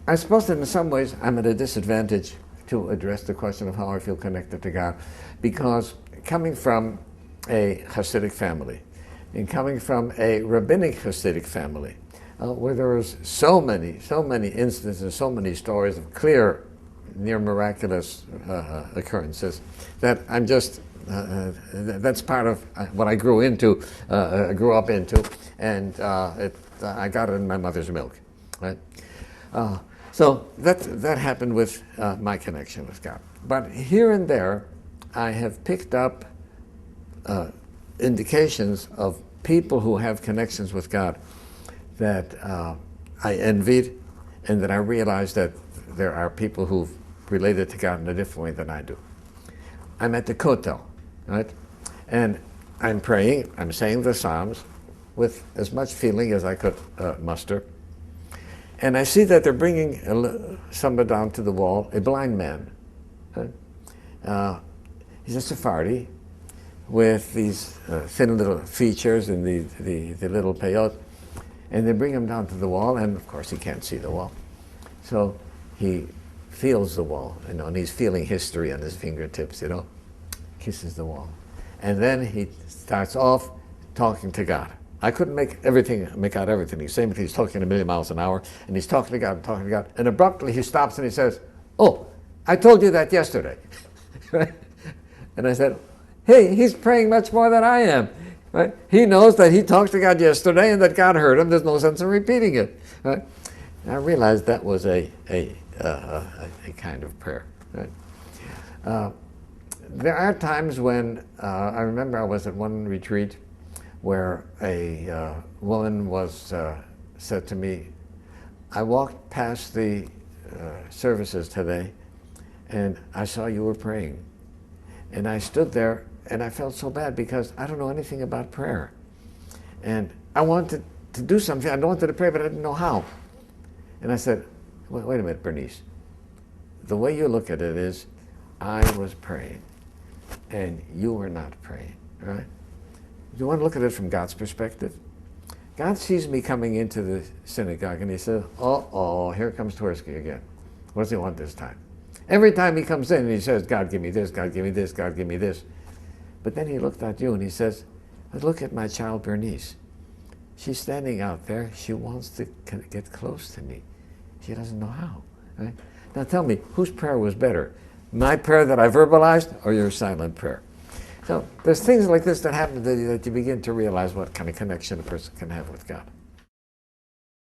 I suppose that in some ways I'm at a disadvantage to address the question of how I feel connected to God, because coming from a Hasidic family, and coming from a rabbinic Hasidic family, where there was so many instances, so many stories of clear, near miraculous occurrences, that I'm just, that's part of what I grew up into, and I got it in my mother's milk, right? So that happened with my connection with God. But here and there, I have picked up indications of people who have connections with God that I envied, and that I realized that there are people who've related to God in a different way than I do. I'm at the Kotel, right? And I'm praying, I'm saying the Psalms with as much feeling as I could muster. And I see that they're bringing somebody down to the wall, a blind man. Right? He's a Sephardi with these thin little features and the little peyot. And they bring him down to the wall, and of course he can't see the wall. So he feels the wall, and he's feeling history on his fingertips, kisses the wall. And then he starts off talking to God. I couldn't make out everything he's saying, because he's talking a million miles an hour, and he's talking to God, and abruptly he stops and he says, "Oh, I told you that yesterday." Right? And I said, "Hey, he's praying much more than I am." Right? He knows that he talked to God yesterday and that God heard him. There's no sense in repeating it. Right? And I realized that was a kind of prayer. Right? There are times when I remember I was at one retreat where a woman was said to me, "I walked past the services today, and I saw you were praying." And I stood there, and I felt so bad because I don't know anything about prayer. And I wanted to do something. I wanted to pray, but I didn't know how. And I said, wait a minute, Bernice. The way you look at it is, I was praying, and you were not praying, right? You want to look at it from God's perspective? God sees me coming into the synagogue, and he says, "Uh-oh, here comes Twerski again. What does he want this time?" Every time he comes in, he says, "God, give me this, God, give me this, God, give me this." But then he looked at you and he says, "Look at my child Bernice. She's standing out there. She wants to get close to me. She doesn't know how." Right? Now tell me, whose prayer was better? My prayer that I verbalized, or your silent prayer? So there's things like this that happen that you begin to realize what kind of connection a person can have with God.